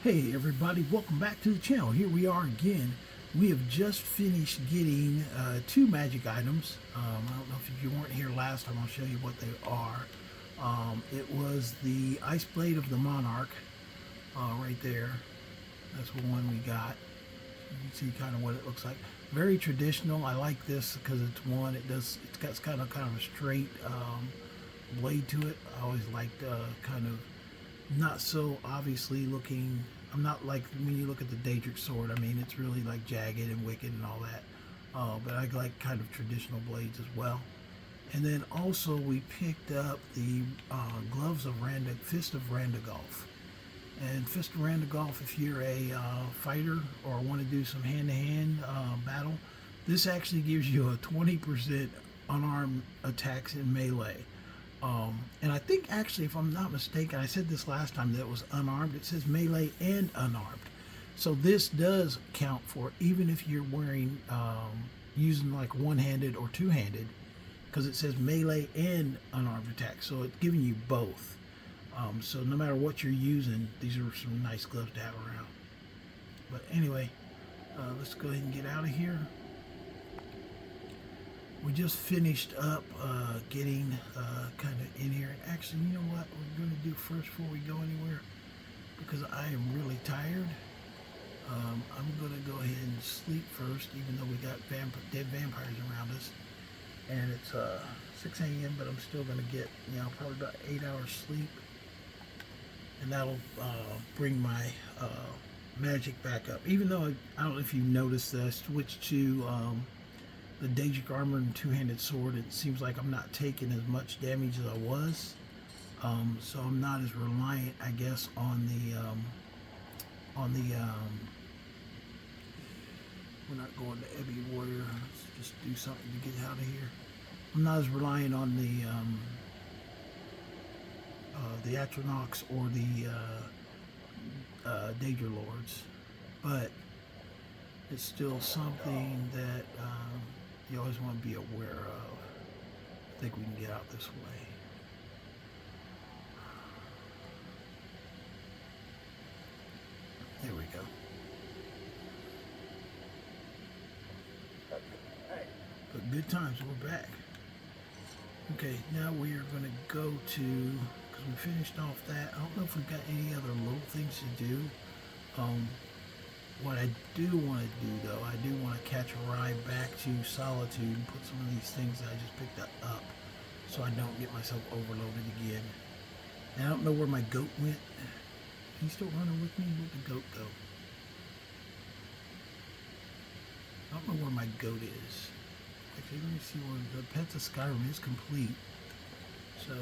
Hey everybody, welcome back to the channel. Here we are again. We have just finished getting two magic items. I don't know if you weren't here last time, I'll show you what they are. It was the Ice Blade of the Monarch, right there. That's the one we got. You can see kind of what it looks like. Very traditional. I like this because it's got kind of a straight blade to it. I always liked kind of not so obviously looking. I'm not like when you look at the Daedric sword. I mean, it's really like jagged and wicked and all that. But I like kind of traditional blades as well. And then also we picked up the gloves of Fist of Randagolf. And Fist of Randagolf, if you're a fighter or want to do some hand-to-hand battle, this actually gives you a 20% unarmed attacks in melee. And I think actually, if I'm not mistaken, I said this last time that it was unarmed. It says melee and unarmed. So this does count for even if you're wearing, using like one-handed or two-handed, because it says melee and unarmed attack. So it's giving you both. So no matter what you're using, these are some nice gloves to have around. But anyway, let's go ahead and get out of here. We just finished up getting kind of in here. And actually, you know what we're going to do first before we go anywhere? Because I am really tired. I'm going to go ahead and sleep first, even though we got dead vampires around us. And it's 6 a.m., but I'm still going to get, probably about 8 hours sleep. And that'll bring my magic back up. Even though, I don't know if you noticed that I switched to the Daedric armor and two-handed sword. It seems like I'm not taking as much damage as I was, so I'm not as reliant, I guess, on the we're not going to Ebby Warrior. Let's just do something to get out of here. I'm not as reliant on the Atronachs or the Daedra Lords, but it's still something that you always want to be aware of. I think we can get out this way. There we go. But good times, we're back. Okay, now we are going to go to, because we finished off that. I don't know if we've got any other little things to do. What I do want to do, though, I do want to catch a ride back to Solitude and put some of these things that I just picked up so I don't get myself overloaded again. And I don't know where my goat went. He's still running with me? Where'd the goat go? I don't know where my goat is. Actually, let me see where the Pets of Skyrim is complete. So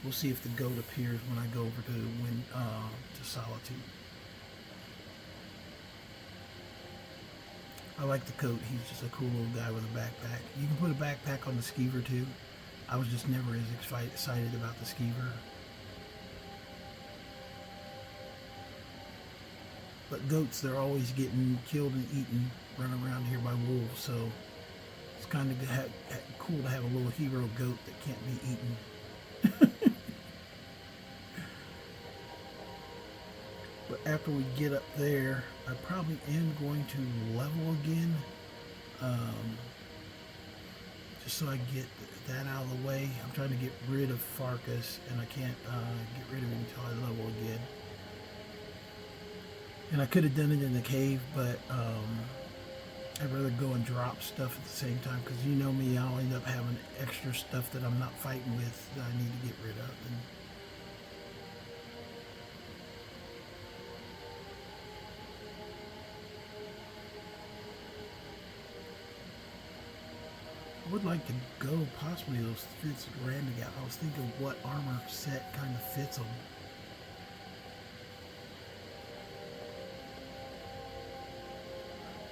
we'll see if the goat appears when I go over to Solitude. I like the coat. He's just a cool little guy with a backpack. You can put a backpack on the skeever too. I was just never as excited about the skeever. But goats, they're always getting killed and eaten, run around here by wolves, so it's kind of cool to have a little hero goat that can't be eaten. But after we get up there, I probably am going to level again, just so I get that out of the way. I'm trying to get rid of Farkas, and I can't get rid of him until I level again. And I could have done it in the cave, but I'd rather go and drop stuff at the same time, because you know me, I'll end up having extra stuff that I'm not fighting with that I need to get rid of. And I would like to go possibly those fits of Randagolf. I was thinking what armor set kind of fits them.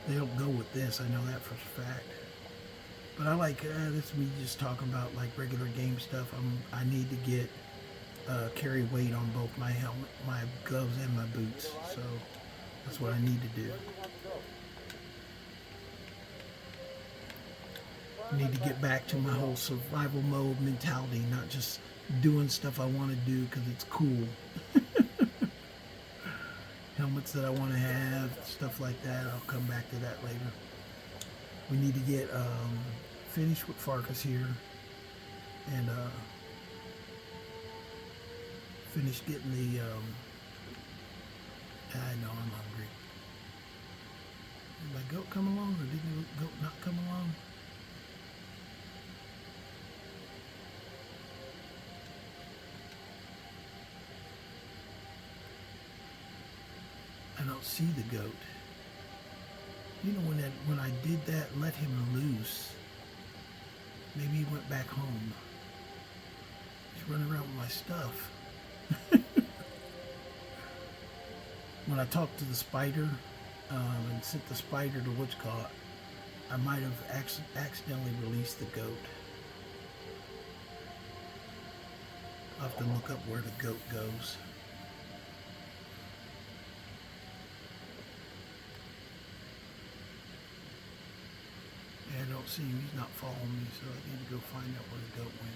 They don't go with this, I know that for a fact. But I like, this me just talking about like regular game stuff. I need to get, carry weight on both my helmet, my gloves and my boots. So that's what I need to do. I need to get back to my whole survival mode mentality, not just doing stuff I want to do because it's cool. helmets that I want to have, stuff like that. I'll come back to that later. We need to get finished with Farkas here and finish getting the. I know I'm hungry. Did my goat come along, or did the goat not come along? I don't see the goat. You know, when I did that, let him loose. Maybe he went back home. He's running around with my stuff. When I talked to the spider and sent the spider to Witchcott, I might have accidentally released the goat. I'll have to look up where the goat goes. Yeah, I don't see him. He's not following me, so I need to go find out where the goat went.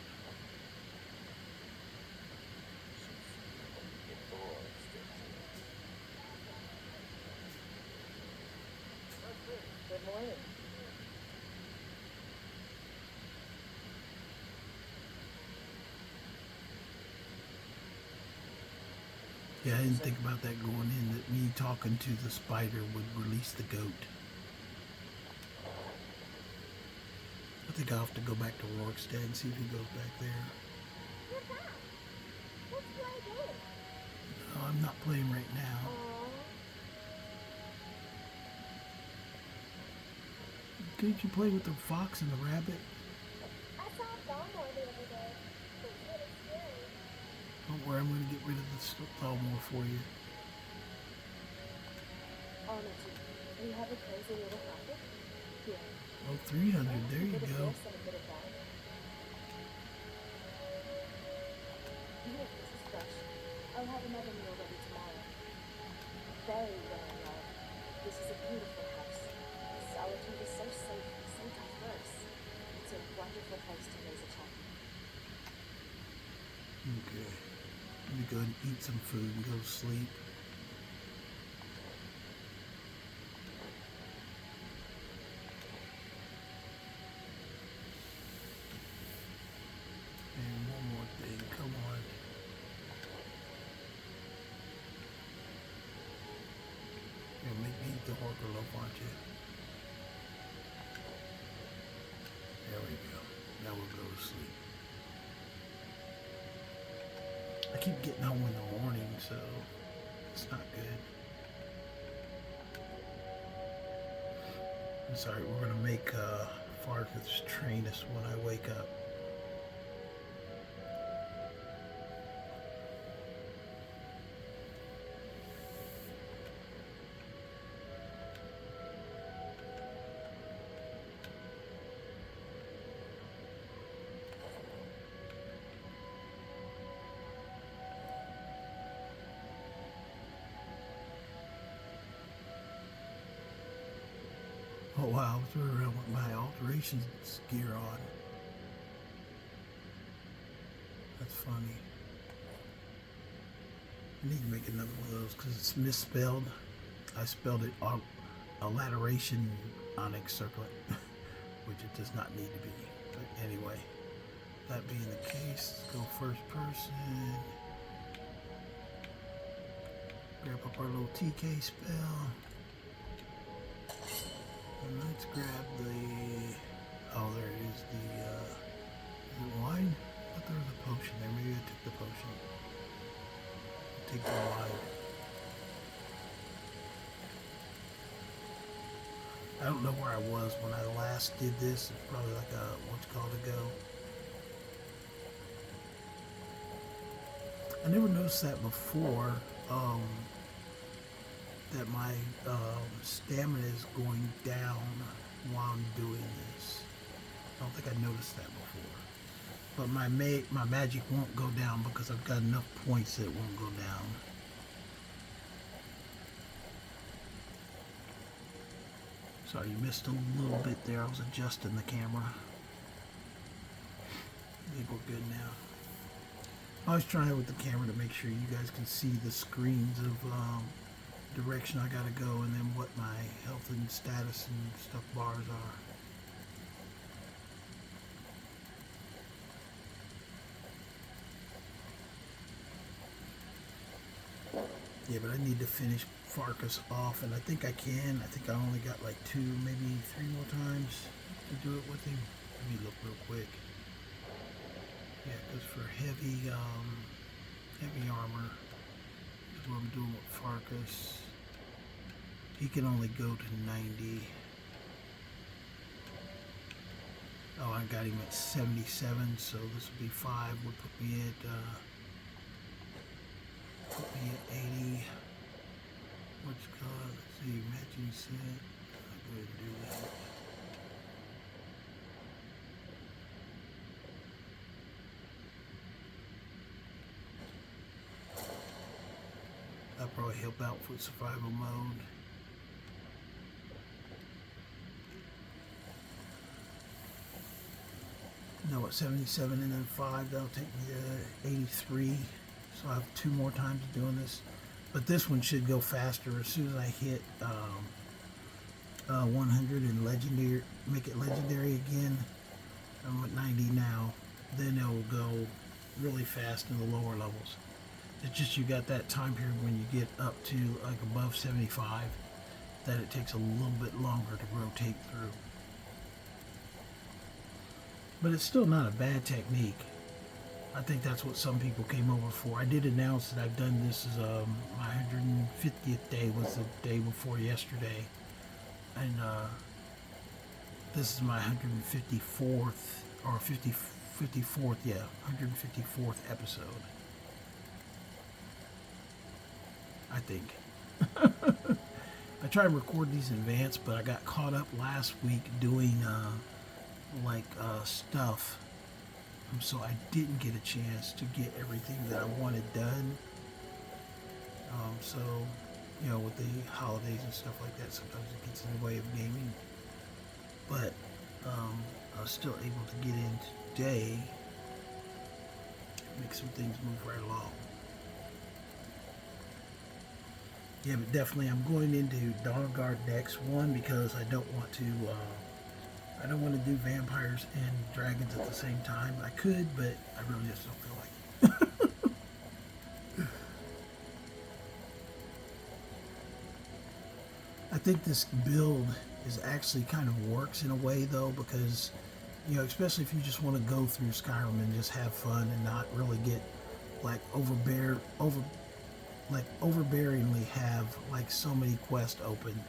Good morning. Yeah, I didn't think about that going in, that me talking to the spider would release the goat. I think I'll have to go back to Rorikstead and see if he goes back there. You're back. Let's play a game. No, I'm not playing right now. Couldn't you play with the fox and the rabbit? I saw Balmore the other day. It was really scary. Don't worry, I'm going to get rid of the Thalmor for you. Oh, no, do you have a crazy little pocket? Here. Oh, 300. There you A bit of go. this and a bit of that. Here, this is fresh. I'll have another meal ready tomorrow. Very well, love. This is a beautiful house. Solitude is so safe and so diverse. It's a wonderful place to raise a child. Okay. Let me go and eat some food and go to sleep. And one more thing. Come on. You'll make me eat the Horker loaf, aren't you? There we go. Now we'll go to sleep. I keep getting home in the morning, so it's not good. I'm sorry, we're gonna make Farkas train us when I wake up. Oh wow, I was running around with my alterations gear on. That's funny. I need to make another one of those because it's misspelled. I spelled it alliteration onyx circlet, which it does not need to be. But anyway, that being the case, let's go first person. Grab up our little TK spell. And let's grab the, oh there it is, the, is it wine? I thought there was a potion there, maybe I took the potion. I'll take the wine. I don't know where I was when I last did this, it's probably like a, what's called ago. I never noticed that before, that my stamina is going down while I'm doing this. I don't think I noticed that before. But my magic won't go down because I've got enough points that it won't go down. Sorry, you missed a little bit there. I was adjusting the camera. I think we're good now. I was trying with the camera to make sure you guys can see the screens of direction I gotta go, and then what my health and status and stuff bars are. Yeah, but I need to finish Farkas off, and I think I can. I think I only got like 2, maybe 3 more times to do it with him. Let me look real quick. Yeah, because for heavy armor is what I'm doing with Farkas. He can only go to 90. Oh, I got him at 77, so this will be 5. Would put me at 80. What's called? Let's see, matching set. I'll go ahead and do that. That'll probably help out for survival mode. No, at 77 and then 5, that'll take me to 83. So I have 2 more times doing this. But this one should go faster as soon as I hit 100 and legendary, make it legendary again. I'm at 90 now. Then it will go really fast in the lower levels. It's just you got that time period when you get up to like above 75 that it takes a little bit longer to rotate through. But it's still not a bad technique. I think that's what some people came over for. I did announce that I've done this as my 150th day was the day before yesterday. And this is my 154th, or 54th, yeah, 154th episode. I think. I try and record these in advance, but I got caught up last week doing stuff. So I didn't get a chance to get everything that I wanted done. So, you know, with the holidays and stuff like that, sometimes it gets in the way of gaming. But I was still able to get in today, make some things move right along. Yeah, but definitely I'm going into Dawnguard next. One, because I don't want to do vampires and dragons at the same time. I could, but I really just don't feel like it. I think this build is actually kind of works in a way though, because, you know, especially if you just want to go through Skyrim and just have fun and not really get like overbearingly have like so many quests open.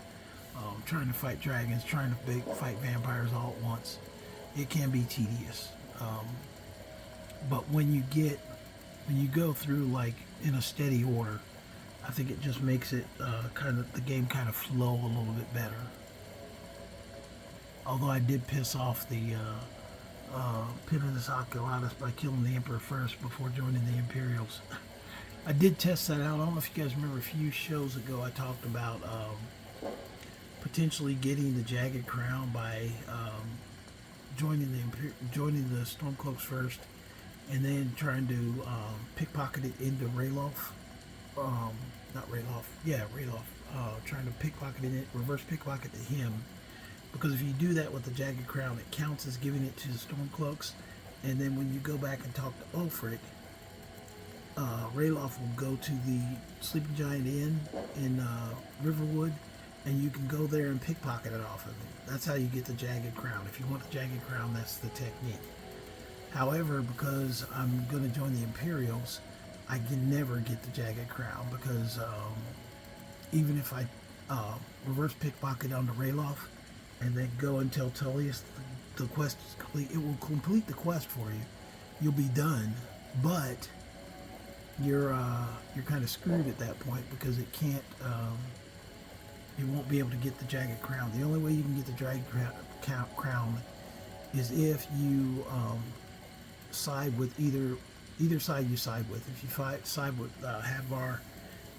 Trying to fight dragons, trying to fight vampires all at once. It can be tedious. But when you go through like in a steady order, I think it just makes it the game kind of flow a little bit better. Although I did piss off the Pinnatus Oculatus by killing the Emperor first before joining the Imperials. I did test that out. I don't know if you guys remember a few shows ago I talked about potentially getting the Jagged Crown by joining the Stormcloaks first, and then trying to pickpocket it into Ralof. Not Ralof. Yeah, Ralof. Trying to pickpocket it, reverse pickpocket to him. Because if you do that with the Jagged Crown, it counts as giving it to the Stormcloaks, and then when you go back and talk to Ulfric, Ralof will go to the Sleeping Giant Inn in Riverwood, and you can go there and pickpocket it off of him. That's how you get the Jagged Crown. If you want the Jagged Crown, that's the technique. However, because I'm going to join the Imperials, I can never get the Jagged Crown, because even if I reverse pickpocket onto Ralof and then go and tell Tullius the quest is complete, it will complete the quest for you. You'll be done, but you're kind of screwed at that point, because it can't. You won't be able to get the Jagged Crown. The only way you can get the Jagged Crown is if you side with either side you side with. If you side with Hadvar,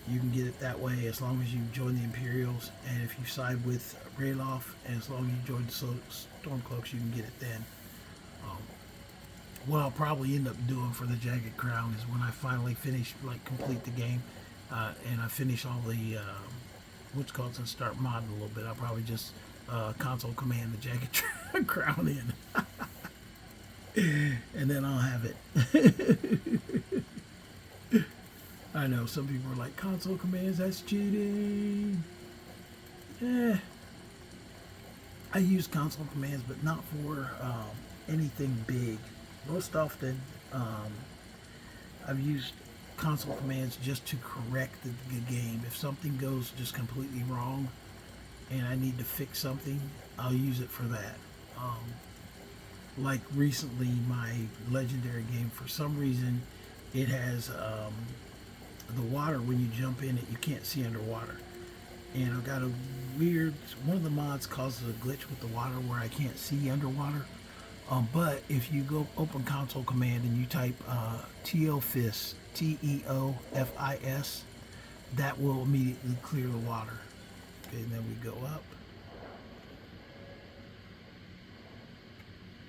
you can get it that way as long as you join the Imperials. And if you side with Ralof, and as long as you join the Stormcloaks, you can get it then. What I'll probably end up doing for the Jagged Crown is when I finally finish, complete the game, and I finish all the what's called to start modding a little bit. I'll probably just console command the jagged crown in, and then I'll have it. I know some people are like, console commands, that's cheating. I use console commands, but not for anything big. Most often, I've used console commands just to correct the game. If something goes just completely wrong and I need to fix something, I'll use it for that. Like recently, my legendary game, for some reason, it has the water, when you jump in it, you can't see underwater. And I've got a weird, one of the mods causes a glitch with the water where I can't see underwater. But if you go open console command and you type Teofis, Teofis, that will immediately clear the water. Okay, and then we go up.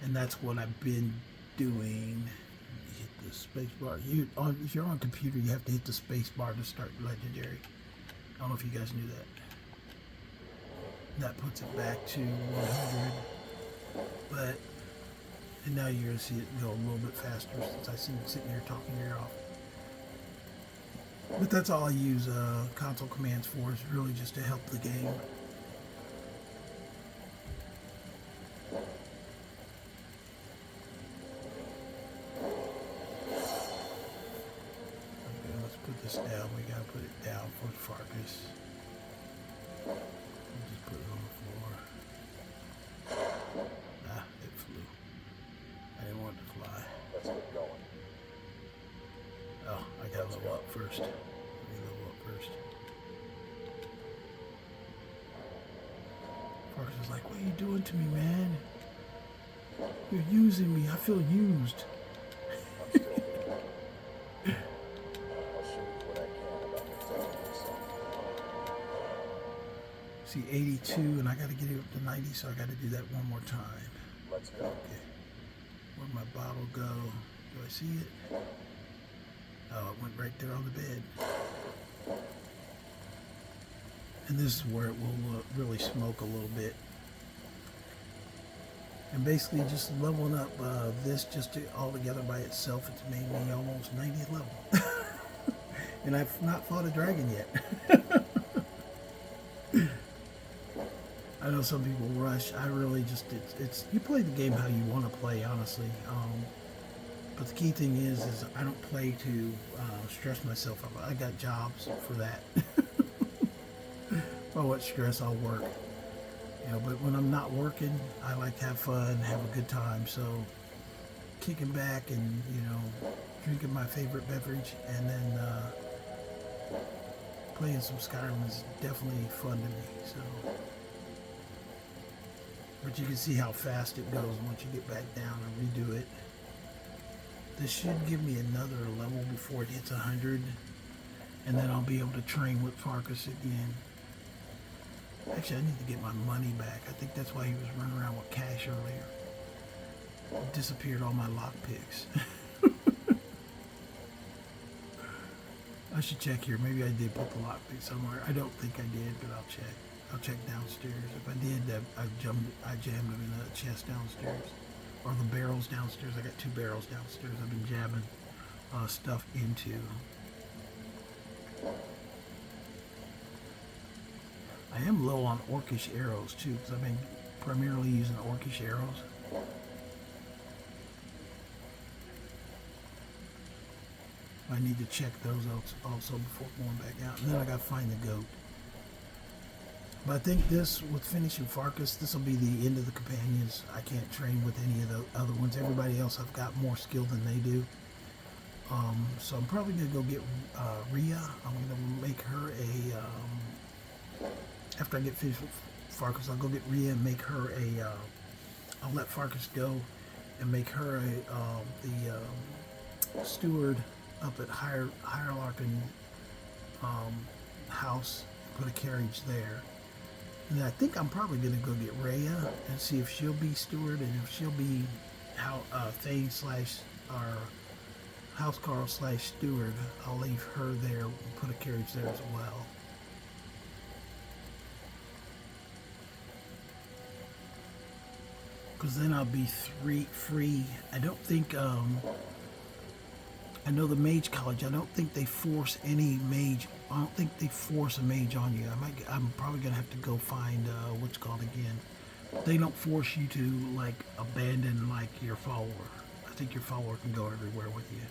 And that's what I've been doing. Hit the space bar. If you're on computer, you have to hit the space bar to start legendary. I don't know if you guys knew that. That puts it back to 100. But, and now you're going to see it go a little bit faster since I see it sitting here talking your ear off. But that's all I use console commands for, is really just to help the game. Okay, let's put this down. We got to put it down for Farkas. We'll just put it on the floor. Ah, it flew. I didn't want it to fly. Let's get going. Oh, I gotta level up first. Let me level up first. Farkas is like, what are you doing to me, man? You're using me. I feel used. I'm still here. I'll show you what I can about protecting myself. See, 82, and I gotta get it up to 90, so I gotta do that one more time. Let's go. Okay. Where'd my bottle go? Do I see it? Oh, it went right there on the bed. And this is where it will really smoke a little bit. And basically just leveling up this just to, all together by itself, it's made me almost 90th level. And I've not fought a dragon yet. I know some people rush. I really just, it's you play the game how you want to play, honestly. But the key thing is I don't play to stress myself out. I got jobs for that. If I want stress, I'll work. You know, but when I'm not working, I like to have fun, have a good time. So kicking back and, you know, drinking my favorite beverage and then playing some Skyrim is definitely fun to me. So, but you can see how fast it goes once you get back down and redo it. This should give me another level before it hits 100, and then I'll be able to train with Farkas again. Actually, I need to get my money back. I think that's why he was running around with cash earlier. It disappeared all my lockpicks. I should check here. Maybe I did put the lockpick somewhere. I don't think I did, but I'll check. I'll check downstairs. If I did, I jammed them in the chest downstairs. Or the barrels downstairs. I got 2 barrels downstairs I've been jamming stuff into. I am low on orcish arrows too, because I've been primarily using orcish arrows. I need to check those out also before going back out. And then I got to find the goat. But I think this, with finishing Farkas, this will be the end of the companions. I can't train with any of the other ones. Everybody else, I've got more skill than they do. So I'm probably going to go get Rhea. I'm going to make her a... after I get finished with Farkas, I'll go get Rhea and make her a... I'll let Farkas go and make her the steward up at Hierarchan house. Put a carriage there. And I think I'm probably going to go get Rhea and see if she'll be steward and if she'll be Thane / or Housecarl / steward. I'll leave her there and put a carriage there as well. because then I'll be free. I don't think I know the Mage College. I don't think they force any mage. I don't think they force a mage on you. I'm probably gonna have to go find what's called again. They don't force you to like abandon like your follower. I think your follower can go everywhere with you.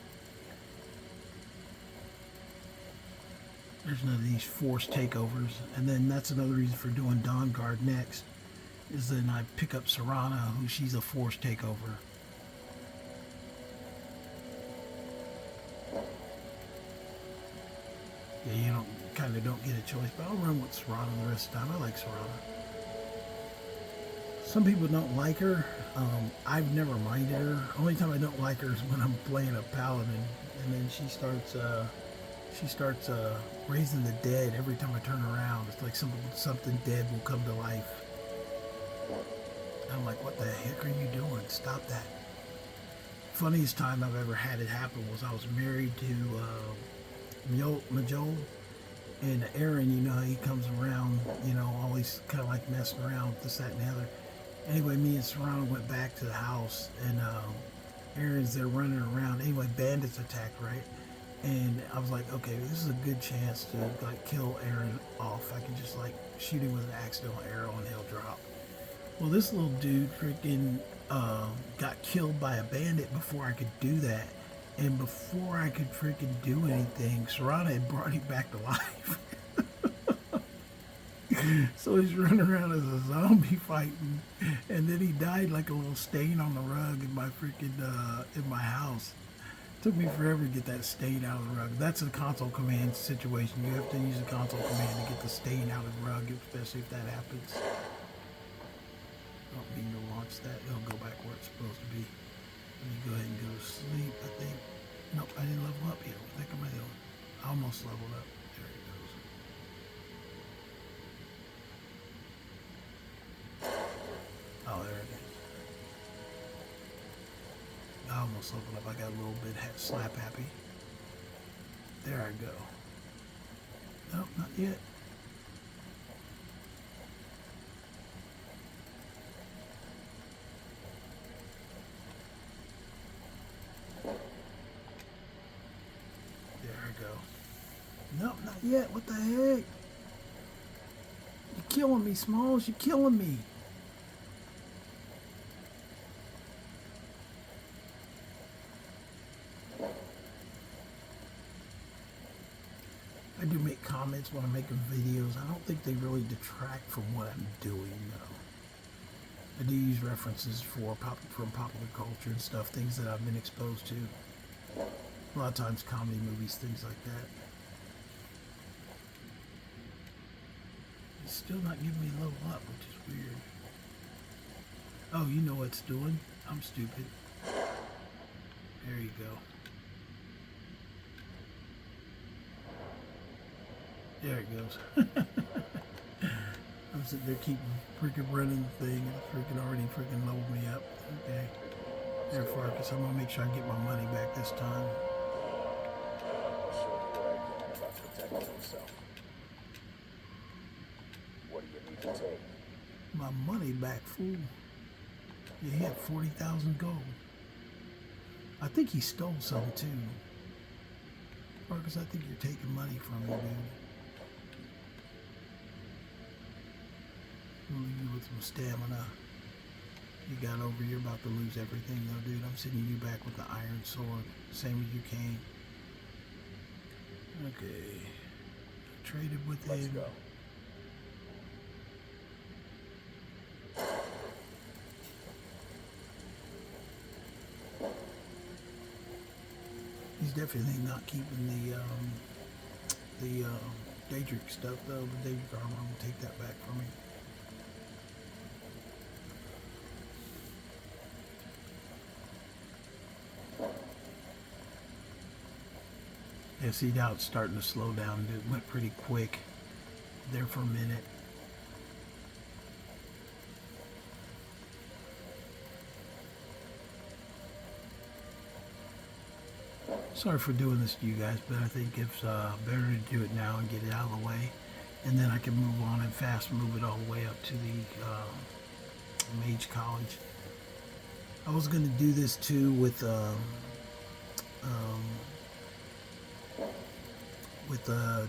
There's none of these forced takeovers. And then that's another reason for doing Dawn Guard next. Is then I pick up Serana, who she's a forced takeover. Yeah, you kind of don't get a choice, but I'll run with Serana the rest of the time. I like Serana. Some people don't like her. I've never minded her. Only time I don't like her is when I'm playing a paladin, and then she starts raising the dead every time I turn around. It's like something dead will come to life. I'm like, what the heck are you doing? Stop that. Funniest time I've ever had it happen was I was married to Majol, and Aaron, you know how he comes around, you know, always kind of like messing around with this, that, and the other. Anyway, me and Serrano went back to the house, and Aaron's there running around. Anyway, bandits attacked, right? And I was like, okay, this is a good chance to like kill Aaron off. I can just like shoot him with an accidental arrow and he'll drop. Well, this little dude freaking got killed by a bandit before I could do that. And before I could freaking do anything, Serrana had brought him back to life. So he's running around as a zombie fighting, and then he died like a little stain on the rug in my freaking in my house. Took me forever to get that stain out of the rug. That's a console command situation. You have to use a console command to get the stain out of the rug, especially if that happens. I don't mean to launch that. It'll go back where it's supposed to be. Let me go ahead and go to sleep, I think. Nope, I didn't level up yet. What the heck am I doing? I almost leveled up. There it goes. Oh, there it is. I almost leveled up. I got a little bit slap happy. There I go. Nope, not yet. There I go. Nope, not yet. What the heck? You're killing me, Smalls. You're killing me. I do make comments when I'm making videos. I don't think they really detract from what I'm doing, though. I do use references from popular culture and stuff, things that I've been exposed to. A lot of times comedy movies, things like that. It's still not giving me a level up, which is weird. Oh, you know what it's doing. I'm stupid. There you go. There it goes. I'm sitting there keeping freaking running the thing, and it's freaking already freaking leveled me up. Okay. There, Farkas. I'm gonna make sure I get my money back this time. I'll show you what I can about protecting yourself. What do you need to take? My money back, fool. Yeah, he had 40,000 gold. I think he stole some too. Farkas, I think you're taking money from me, dude. I'll leave you with some stamina. You got over, you're about to lose everything though, dude. I'm sending you back with the iron sword, same as you came. Okay. Traded with Let's him. go. He's definitely not keeping the Daedric stuff though. The Daedric armor, I'm gonna take that back from him. Yeah, see now it's starting to slow down. It went pretty quick there for a minute. Sorry for doing this to you guys, but I think it's better to do it now and get it out of the way, and then I can move on and fast move it all the way up to the Mage College. I was gonna do this too with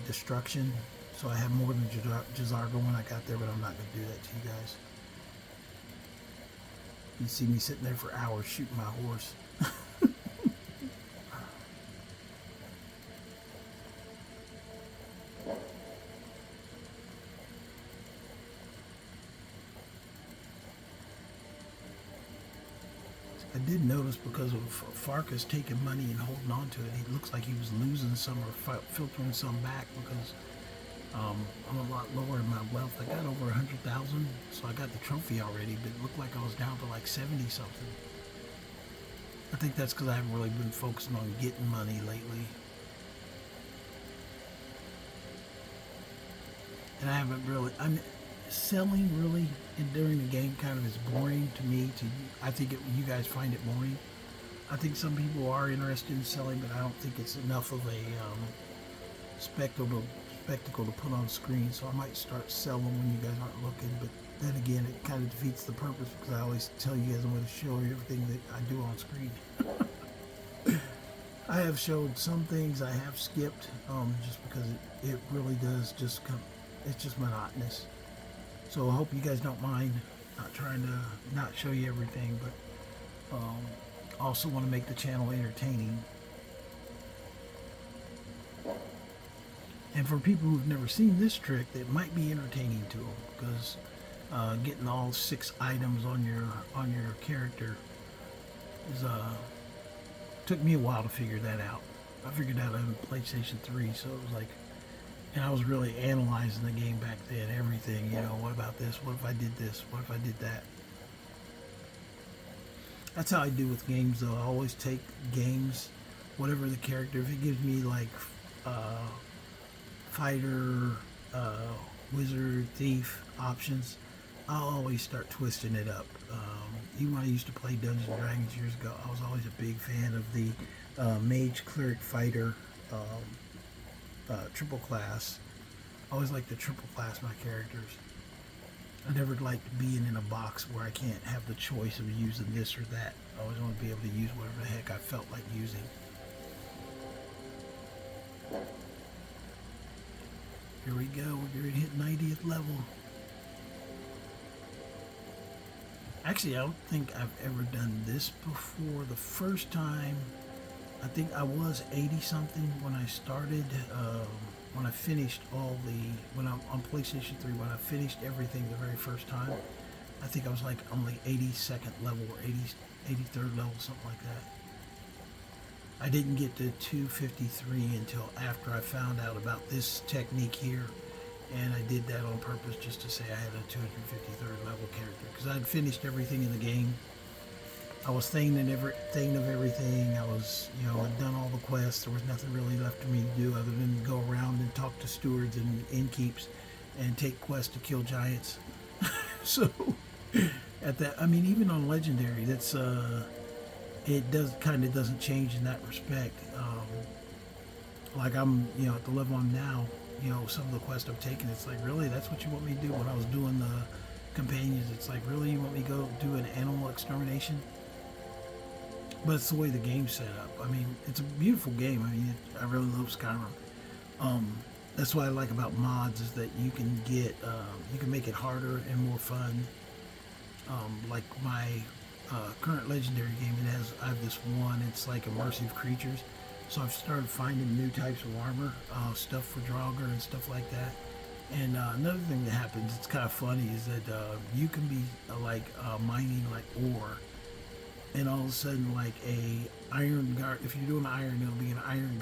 destruction, so I have more than Jazargo when I got there, but I'm not gonna do that to you guys. You see me sitting there for hours shooting my horse. I did notice because of Farkas taking money and holding on to it, it looks like he was losing some or filtering some back because I'm a lot lower in my wealth. I got over 100,000, so I got the trophy already, but it looked like I was down to like 70 something. I think that's because I haven't really been focusing on getting money lately. And I haven't really, selling really during the game kind of is boring to me. I think you guys find it boring. I think some people are interested in selling, but I don't think it's enough of a spectacle to put on screen. So I might start selling when you guys aren't looking. But then again, it kind of defeats the purpose because I always tell you guys I'm going to show you everything that I do on screen. I have showed some things I have skipped just because it really does just come. It's just monotonous. So I hope you guys don't mind not trying to not show you everything, but also want to make the channel entertaining. And for people who've never seen this trick, it might be entertaining to them because getting all 6 items on your character is took me a while to figure that out. I figured that out on PlayStation 3, so it was like. And I was really analyzing the game back then, everything, what about this? What if I did this? What if I did that? That's how I do with games, though. I always take games, whatever the character, if it gives me like fighter, wizard, thief options, I'll always start twisting it up. Even when I used to play Dungeons and Dragons years ago, I was always a big fan of the Mage, Cleric, Fighter, triple class. I always like to triple class my characters. I never liked being in a box where I can't have the choice of using this or that. I always want to be able to use whatever the heck I felt like using. Here we go. We're going to hit 90th level. Actually, I don't think I've ever done this before. The first time, I think I was 80 something when I started, when I finished when I'm on PlayStation 3, when I finished everything the very first time. I think I was like on the 82nd level or 83rd level, something like that. I didn't get to 253 until after I found out about this technique here. And I did that on purpose just to say I had a 253rd level character. Because I'd finished everything in the game. I was thinking of everything. I was, I'd done all the quests. There was nothing really left for me to do other than go around and talk to stewards and innkeeps and take quests to kill giants. So, even on Legendary, that's, it doesn't change in that respect. Like I'm, at the level I'm now, some of the quests I've taken, it's like, really, that's what you want me to do? When I was doing the companions, it's like, really, you want me to go do an animal extermination? But it's the way the game's set up. I mean, it's a beautiful game. I mean, I really love Skyrim. That's what I like about mods is that you can get, you can make it harder and more fun. Like my current Legendary game, I have this one, it's like immersive creatures. So I've started finding new types of armor, stuff for Draugr and stuff like that. And another thing that happens, it's kind of funny, is that you can be mining like ore, and all of a sudden like if you're doing iron, it'll be an iron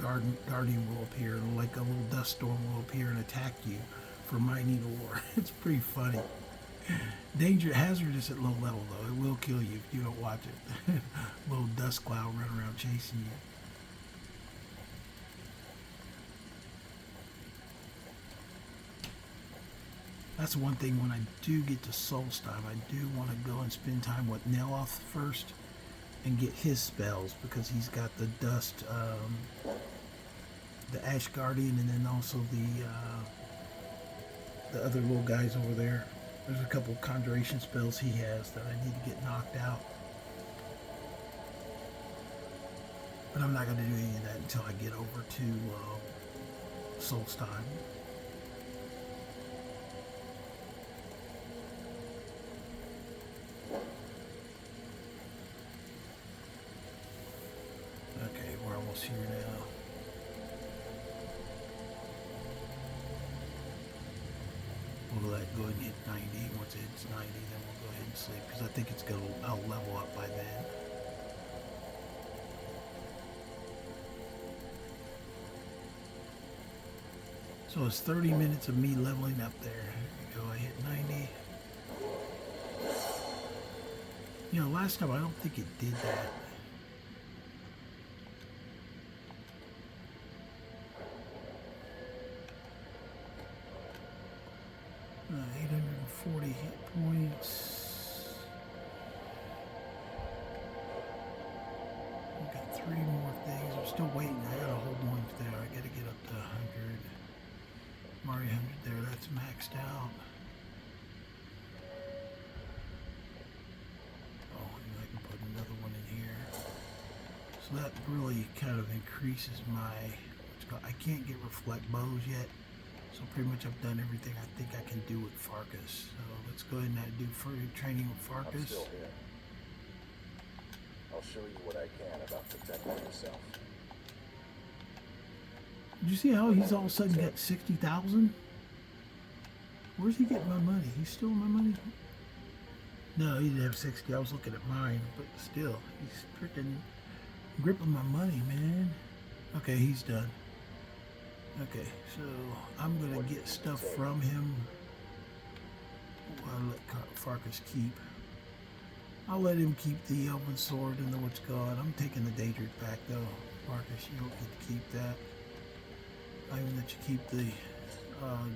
guardian will appear, and like a little dust storm will appear and attack you for mining ore. It's pretty funny. Hazardous at low level though. It will kill you if you don't watch it. Little dust cloud running around chasing you. That's one thing when I do get to Solstheim, I do want to go and spend time with Neloth first and get his spells, because he's got the dust, the Ash Guardian, and then also the other little guys over there. There's a couple conjuration spells he has that I need to get knocked out. But I'm not going to do any of that until I get over to Solstheim. Okay, we're almost here now. We'll go ahead and hit 90. Once it hits 90, then we'll go ahead and sleep, because I think it's going to, I'll level up by then. So it's 30 minutes of me leveling up there. Here we go, I hit 90. You know, last time I don't think it did that. Uh, 840 hit points. We've got 3 more things. I'm still waiting. I got a whole bunch there. I got to get up to 100. I'm already 100 there. That's maxed out. Oh, and I can put another one in here. So that really kind of increases my... I can't get reflect bows yet. So pretty much I've done everything I think I can do with Farkas. So let's go ahead and do further training with I'm Farkas. still here. I'll show you what I can about protecting yourself. Did you see how he's all of a sudden got 60,000? Where's he getting my money? He's stealing my money? No, he didn't have 60. I was looking at mine, but still, he's freaking gripping my money, man. Okay, he's done. Okay, so I'm gonna get stuff from him. I'll let Farkas keep. I'll let him keep the Elven Sword and the what's gone. I'm taking the Daedric back though. Farkas, you don't get to keep that. I even let you keep the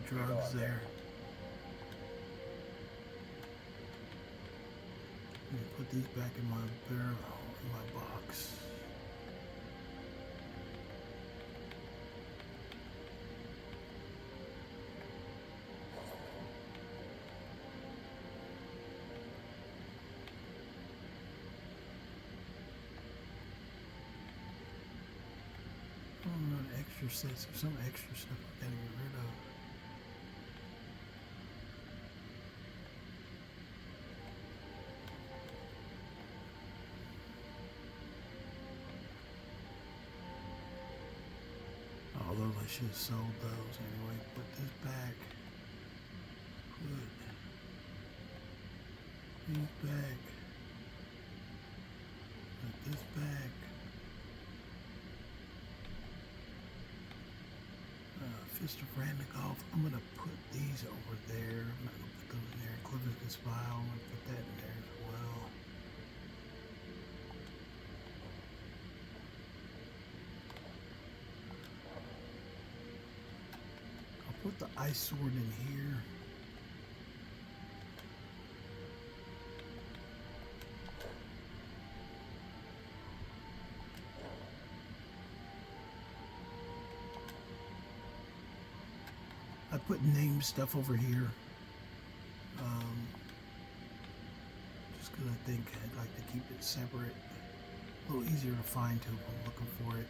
drugs there. Let me put these back in my barrel, in my box. Extra sets of some extra stuff I gotta get rid of. Although I should have sold those anyway. Put this back. Put these back. Put this back. Fist of Randigolf. I'm gonna put these over there. I'm not gonna put those in there. Clivicus Vial. I'm gonna put that in there as well. I'll put the Ice Sword in here. I put name stuff over here, just because I think I'd like to keep it separate, a little easier to find too if I'm looking for it.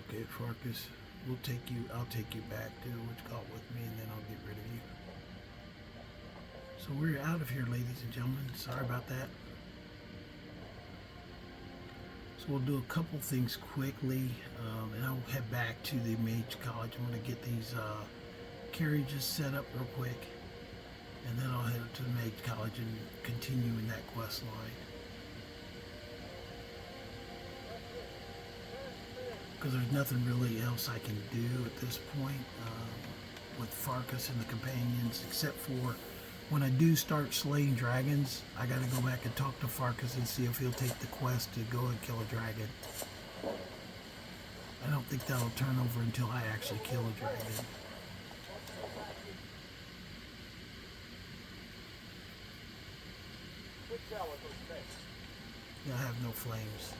Okay, Farkas, I'll take you back to what's called with me, and then I'll get rid of you. So we're out of here, ladies and gentlemen. Sorry about that. So we'll do a couple things quickly, and I'll head back to the Mage College. I'm going to get these carriages set up real quick, and then I'll head up to the Mage College and continue in that quest line. Because there's nothing really else I can do at this point with Farkas and the companions, except for when I do start slaying dragons, I gotta go back and talk to Farkas and see if he'll take the quest to go and kill a dragon. I don't think that'll turn over until I actually kill a dragon. I have no flames.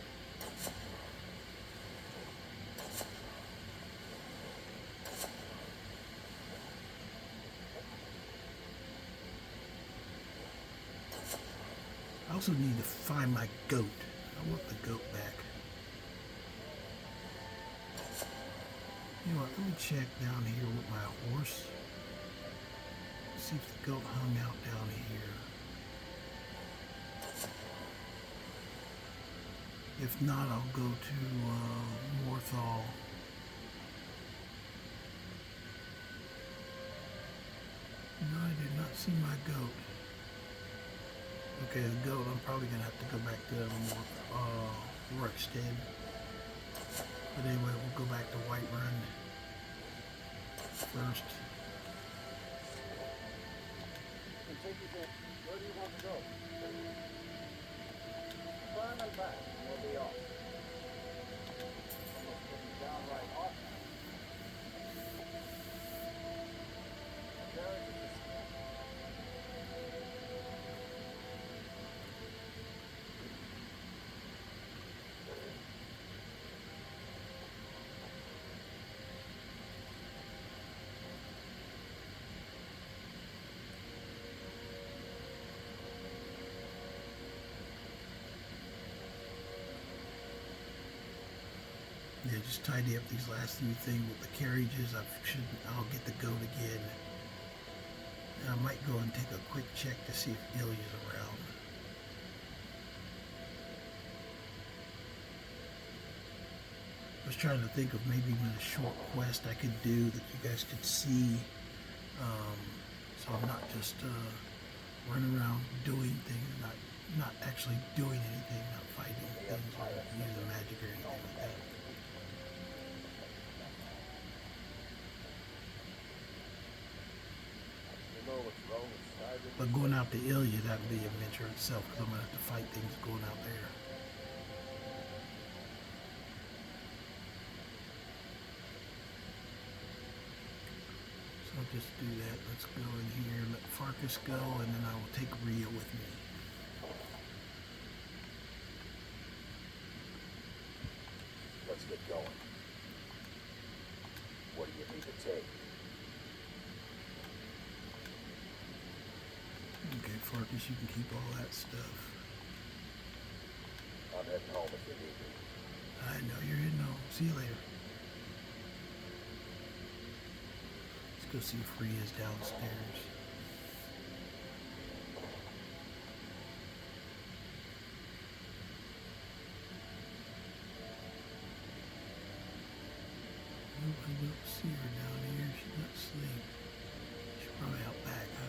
I also need to find my goat. I want the goat back. You know what, let me check down here with my horse. See if the goat hung out down here. If not, I'll go to Morthal. No, I did not see my goat. Okay, the goat, I'm probably going to have to go back to Rexstead. But anyway, we'll go back to Whiterun first. And take you to, where do you want to go? Burn and back, we'll be off. Almost getting downright hot now. The carriage is just... Yeah, just tidy up these last few things with the carriages. I'll get the goat again. And I might go and take a quick check to see if Ilya's around. I was trying to think of maybe even a short quest I could do that you guys could see. So I'm not just running around doing things, not actually doing anything, not fighting things or using magic or anything like that. You know what's wrong with Skyrim? But going out to Ilya, that'd be an adventure itself, because I'm going to have to fight things going out there. So I'll just do that. Let's go in here, let Farkas go, and then I will take Rhea with me. Let's get going. What do you need to take? Okay, Farkas, you can keep all that stuff. I'm heading home if you need me. I know you're in home. See you later. Let's go see if Rhea's downstairs. Nope, I don't see her down here. She's not asleep. She's probably out back. I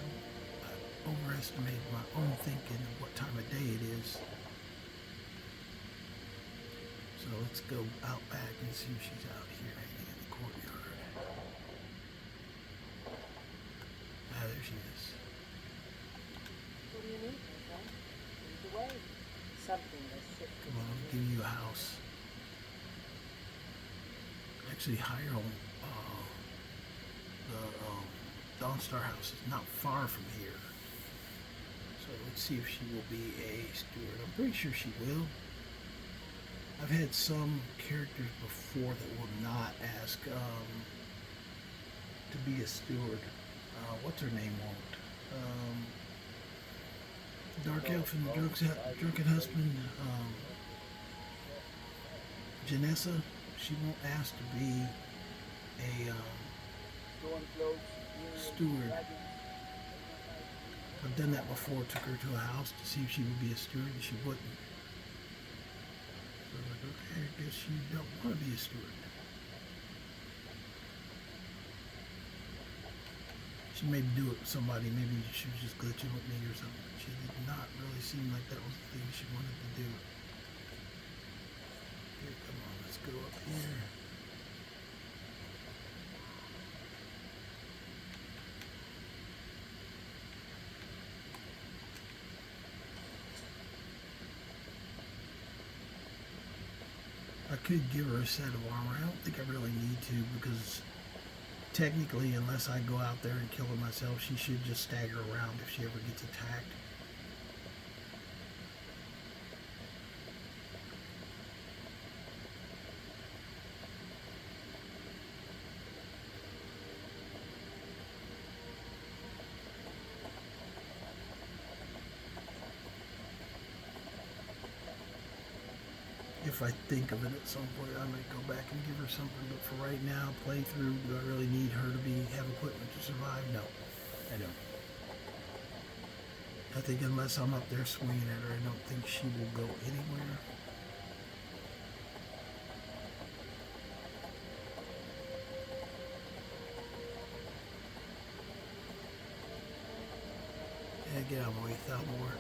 overestimated my own thinking of what time of day it is. So let's go out back and see if she's out here hanging in the courtyard. Ah, there she is. What do you need, my friend? Lead the way. Something that's fit for Come on, I'll give you a house. Actually, Hyrule, the Dawnstar house is not far from here. So let's see if she will be a steward. I'm pretty sure she will. I've had some characters before that will not ask to be a steward. What's her name won't? Dark Elf and the Drunken Husband, Janessa, she won't ask to be a steward. I've done that before, took her to a house to see if she would be a steward, and she wouldn't. So I was like, okay, I guess you don't want to be a steward. She maybe do it with somebody, maybe she was just glitching with me or something. She did not really seem like that was the thing she wanted to do. Okay, come on, let's go up here. I could give her a set of armor. I don't think I really need to, because technically, unless I go out there and kill her myself, she should just stagger around if she ever gets attacked. if I think of it at some point, I might go back and give her something. But for right now, playthrough, do I really need her to have equipment to survive? No, I don't. I think unless I'm up there swinging at her, I don't think she will go anywhere. Yeah, get out of my way, Thalmor.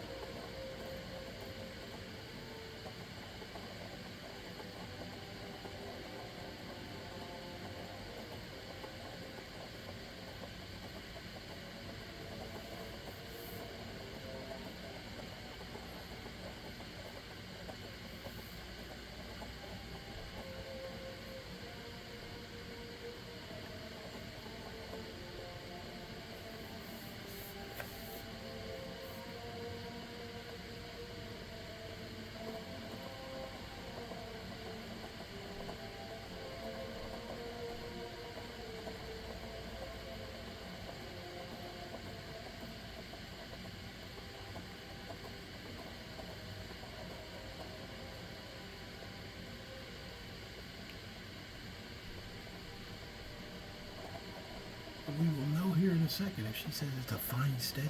We will know here in a second if she says it's a fine steady.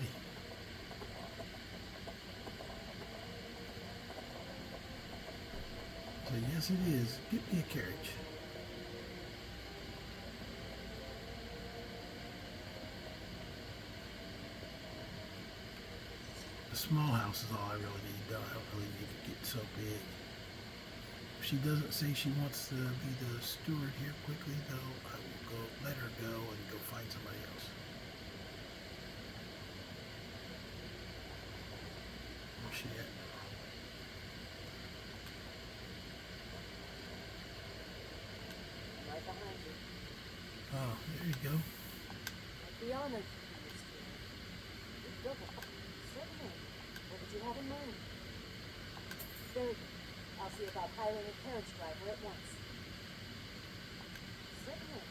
So yes it is. Get me a carriage. A small house is all I really need though. I don't really need to get so big. If she doesn't say she wants to be the steward here quickly though, I will go let her go and go find somebody else. Where's she at? Right behind you. Oh, there you go. I'd be honored to be your steward. Double. Certainly. What did you have in mind? Very good. I'll see about hiring a carriage driver at once. Certainly.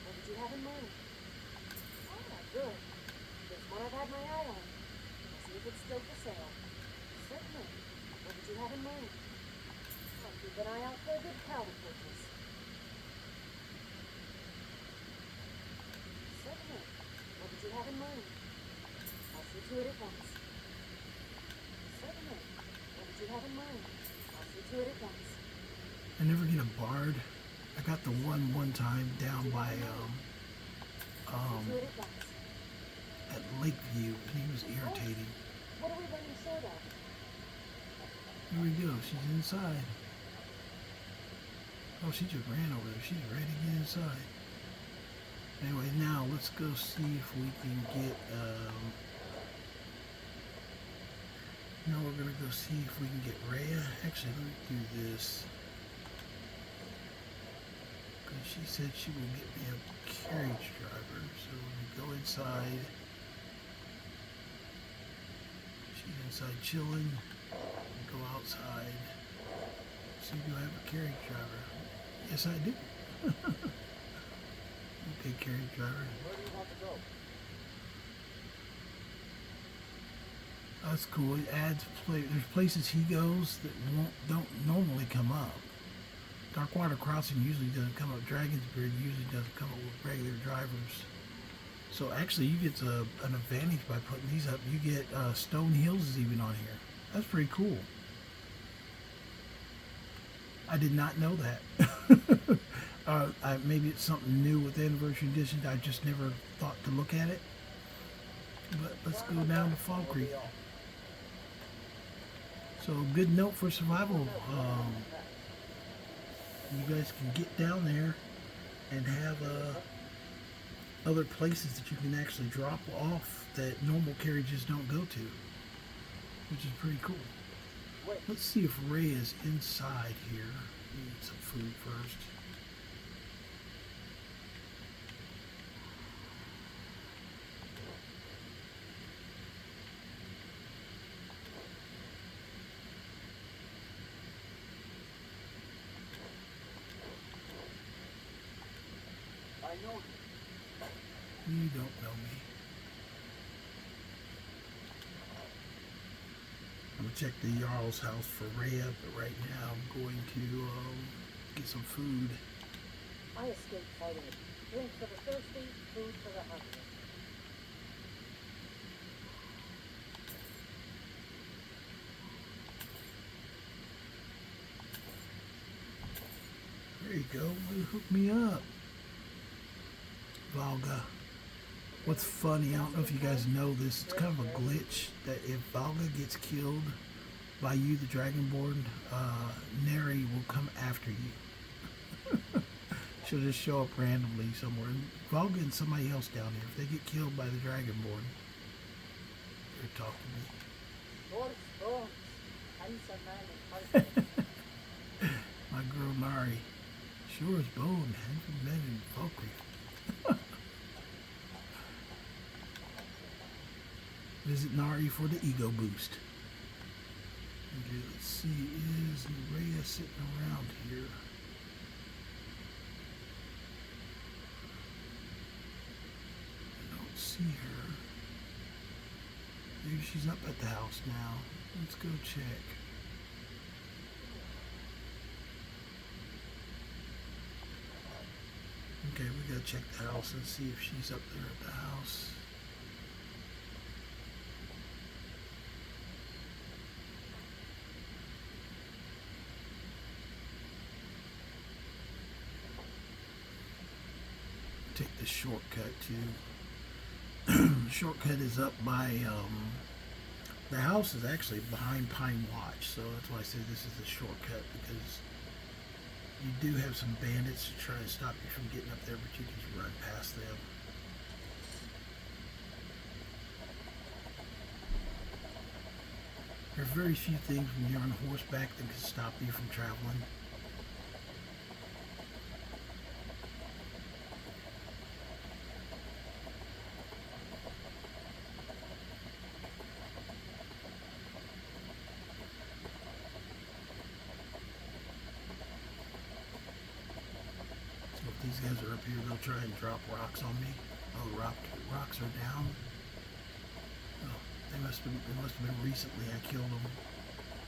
What did you have in mind? Ah, good. There's one I've had my eye on. I'll see if it's still for sale. Certainly. What did you have in mind? I'll keep an eye out for a good cow to purchase. Certainly. What did you have in mind? I'll see to it at once. Certainly. What did you have in mind? I'll see to it at once. I never get a bard. I got the one time down by See to it at once. at Lakeview, and he was irritating. What are we running short of? Here we go. She's inside. Oh, she just ran over there. She's ready to get inside. Anyway, now let's go see if we can get. Now we're gonna go see if we can get Rhea. Actually, let me do this. Because she said she will get me a carriage driver. So when we go inside, she's inside chilling. We go outside. See, do I have a carriage driver? Yes, I do. Okay, carriage driver. Where do you want to go? That's cool. It adds there's places he goes that don't normally come up. Darkwater Crossing usually doesn't come up. Dragonsbeard usually doesn't come up with regular drivers. So actually, you get an advantage by putting these up. You get Stone Hills is even on here. That's pretty cool. I did not know that. Maybe it's something new with the anniversary edition. I just never thought to look at it. But let's go down to Fall Creek. So good note for survival. You guys can get down there and have other places that you can actually drop off that normal carriages don't go to, which is pretty cool. Let's see if Ray is inside here. We need some food first. I know you. You don't know me. I'm check the Jarl's house for Rhea, but right now I'm going to get some food. I escaped fighting it. Drink for the thirsty, food for the hungry. There you go. Way to hook me up. Valga. What's funny, I don't know if you guys know this, it's kind of a glitch that if Valga gets killed by you, the Dragonborn, Neri will come after you. She'll just show up randomly somewhere. Valga and somebody else down here, if they get killed by the Dragonborn, they'll talk to me. Boris bones. Handsome man in person. My girl Nari, sure as bone, handsome men in Valkyrie. Visit Nari for the ego boost. Okay, let's see, is Rhea sitting around here? I don't see her. Maybe she's up at the house now. Let's go check. Okay, we gotta check the house and see if she's up there at the house. Take the shortcut too. The shortcut is up by the house is actually behind Pine Watch, so that's why I say this is the shortcut, because you do have some bandits to try to stop you from getting up there, but you just run past them. There are very few things when you're on horseback that can stop you from traveling. These guys are up here, they'll try and drop rocks on me. Oh, rocks are down. Oh, they must have been recently I killed them.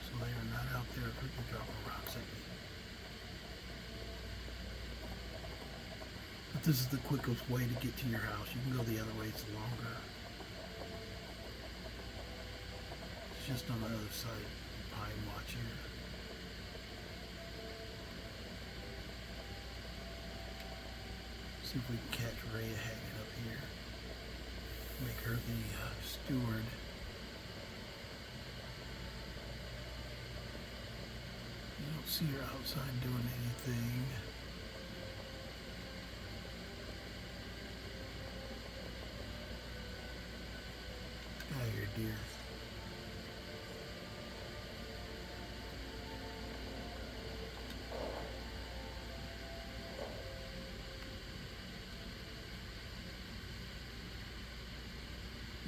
So they are not out there quickly dropping rocks at me. But this is the quickest way to get to your house. You can go the other way, it's longer. It's just on the other side of Pine Watch here. See if we can catch Rhea hanging up here. Make her the steward. You don't see her outside doing anything. Get out of here, dear.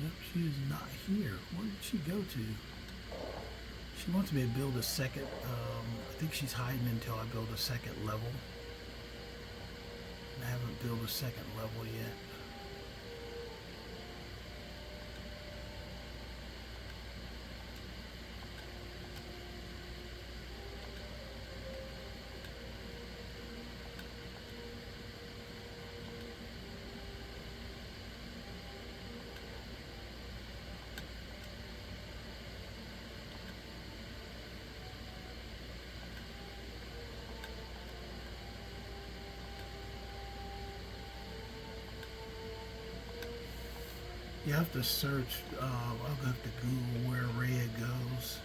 Yep, she is not here. Where did she go to? She wants me to build a second, I think she's hiding until I build a second level. And I haven't built a second level yet. You have to search, I'll have to Google where Rhea goes.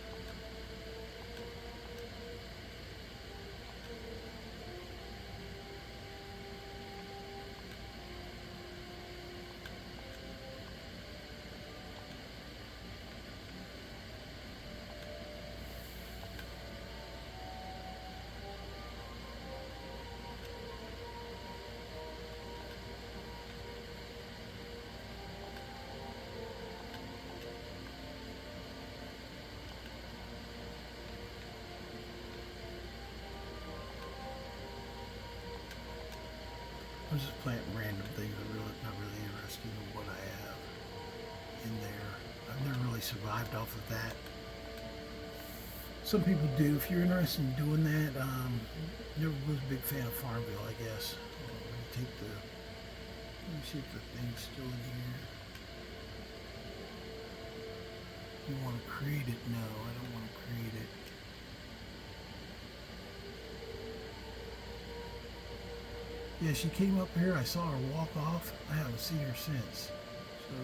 I'm just planting random things. I'm really not really interested in what I have in there. I've never really survived off of that. some people do. If you're interested in doing that, never was a big fan of Farmville, I guess. Let me take the. Let me see if the thing's still in here. You want to create it? No, I don't want to create it. Yeah, she came up here. I saw her walk off. I haven't seen her since. So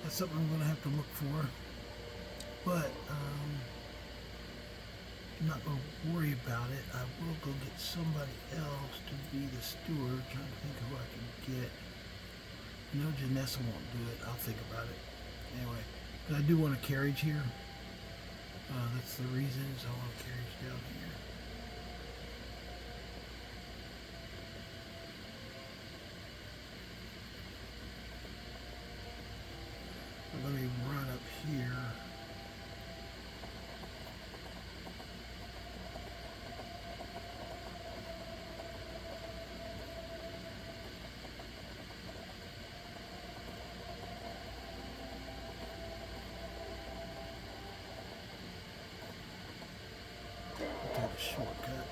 that's something I'm going to have to look for. But I'm not going to worry about it. I will go get somebody else to be the steward. Trying to think who I can get. No, Janessa won't do it. I'll think about it. Anyway, but I do want a carriage here. That's the reason. So I want a carriage down here. Let me run up here. Take a shortcut.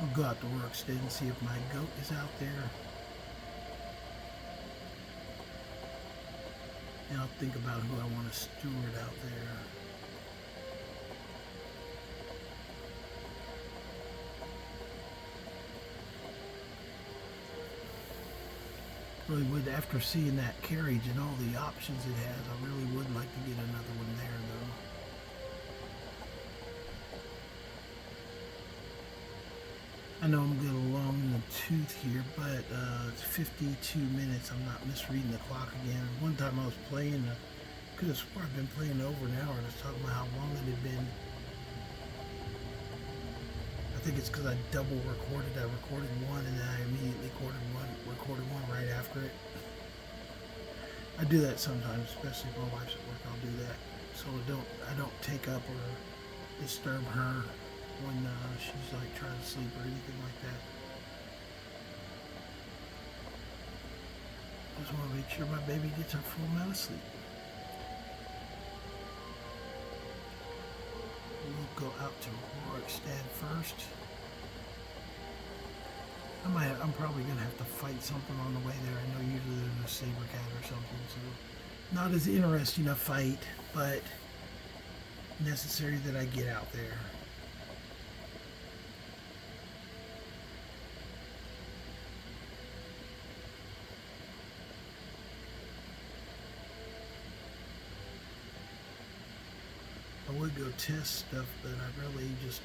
I'll go out to workstead and see if my goat is out there. And I'll think about who I want to steward out there. Really would, after seeing that carriage and all the options it has, I really would like to get another one there though. I know I'm getting along in the tooth here, but it's 52 minutes. I'm not misreading the clock again. One time I was playing, could have swore I've been playing over an hour, and I was talking about how long it had been. I think it's because I double recorded. I recorded one, and then I immediately recorded one right after it. I do that sometimes, especially if my wife's at work. I'll do that, so I don't take up or disturb her when she's like trying to sleep or anything like that. I just want to make sure my baby gets her full amount of sleep. We'll go out to Rorikstad first. I'm probably gonna have to fight something on the way there. I know usually there's a saber cat or something, so not as interesting a fight, but necessary that I get out there. I would go test stuff, but I really just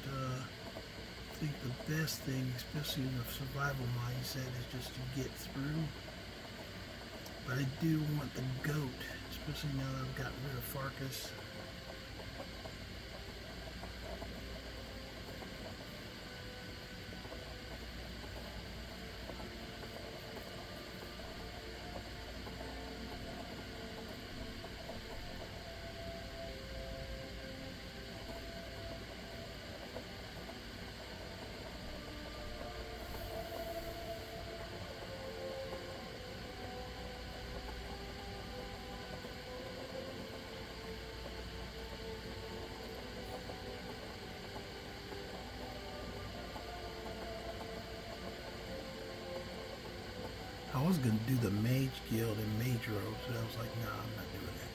think the best thing, especially in a survival mindset, is just to get through. But I do want the goat, especially now that I've gotten rid of Farkas. I was going to do the Mage Guild and Mage robes, but I was like, nah, I'm not doing that.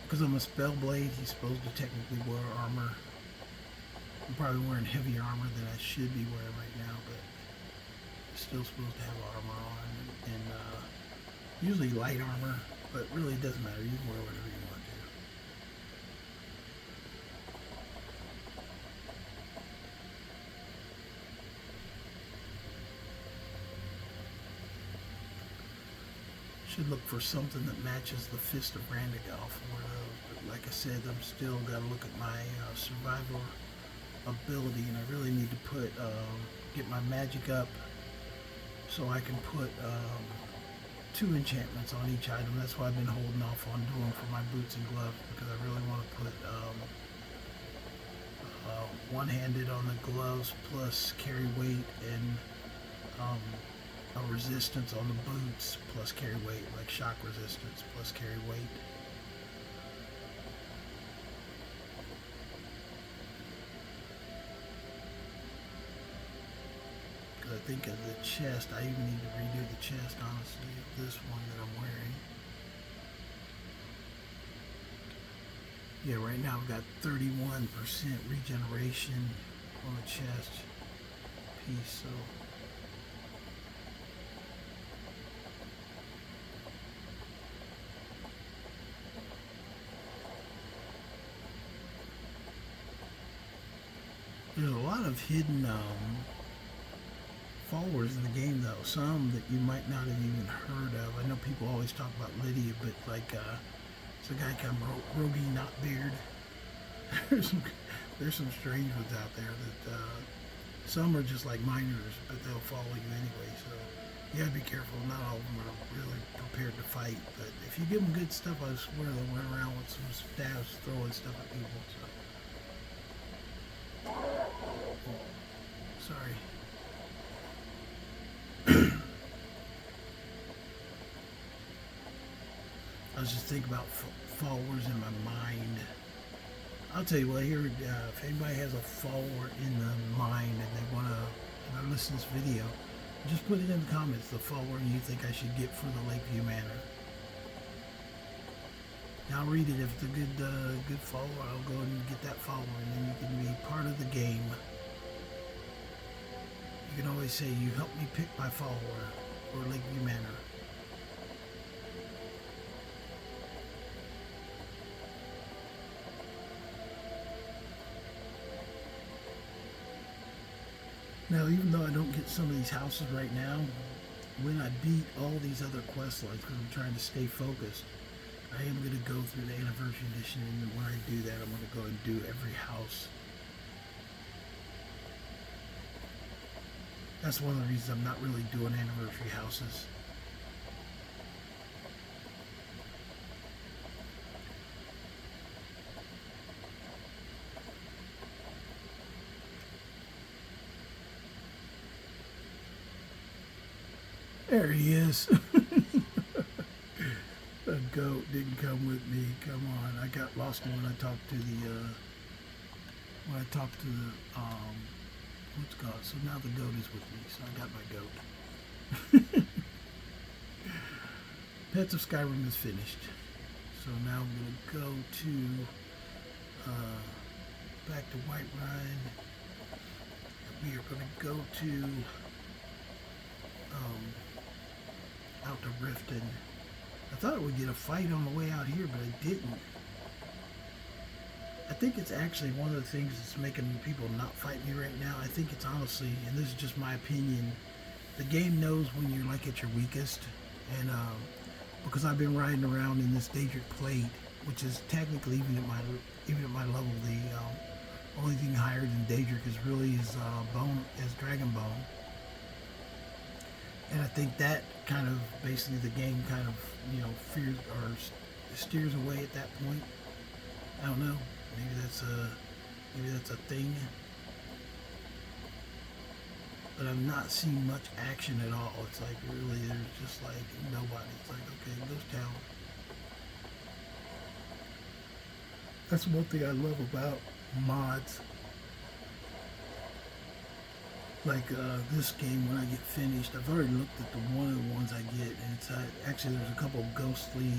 Because I'm a Spellblade, he's supposed to technically wear armor. I'm probably wearing heavier armor than I should be wearing right now, but I'm still supposed to have armor on. And usually light armor, but really it doesn't matter. You can wear whatever you want to. Should look for something that matches the Fist of Randagal for one of those. But like I said, I'm still got to look at my survival ability, and I really need to put get my magic up so I can put 2 enchantments on each item. That's why I've been holding off on doing for my boots and gloves, because I really want to put one-handed on the gloves plus carry weight, and a resistance on the boots plus carry weight, like shock resistance plus carry weight. think of the chest. I even need to redo the chest, honestly, of this one that I'm wearing. Yeah, right now I've got 31% regeneration on the chest piece, so there's a lot of hidden followers in the game, though. Some that you might not have even heard of. I know people always talk about Lydia, but like it's a guy called Rogie Notbeard. there's some strange ones out there that some are just like minors, but they'll follow you anyway. So you gotta be careful. Not all of them are really prepared to fight, but if you give them good stuff, I swear they'll run around with some staffs throwing stuff at people. So. Sorry. I was just thinking about followers in my mind. I'll tell you what, here, if anybody has a follower in the mind and they want to listen to this video, just put it in the comments, the follower you think I should get for the Lakeview Manor. Now I'll read it. If it's a good follower, I'll go and get that follower, and then you can be part of the game. You can always say, you helped me pick my follower for Lakeview Manor. Now, even though I don't get some of these houses right now, when I beat all these other quest lines, because I'm trying to stay focused, I am going to go through the Anniversary Edition, and when I do that, I'm going to go and do every house. That's one of the reasons I'm not really doing anniversary houses. There he is. A goat didn't come with me. Come on. I got lost when I talked to the what's it called? So now the goat is with me. So I got my goat. Pets of Skyrim is finished. So now I'm gonna go to back to Whiterun. We are gonna go to out to Riften. I thought I would get a fight on the way out here, but I didn't. I think it's actually one of the things that's making people not fight me right now. I think it's honestly, and this is just my opinion, the game knows when you're like at your weakest, and because I've been riding around in this Daedric plate, which is technically even at my level, the only thing higher than Daedric is Dragon Bone. And I think that kind of, basically the game kind of, fears or steers away at that point. I don't know. Maybe that's a thing. But I'm not seeing much action at all. It's like really there's just like nobody. It's like, okay, ghost town. That's one thing I love about mods. Like this game, when I get finished, I've already looked at one of the ones I get, and it's actually there's a couple of ghostly,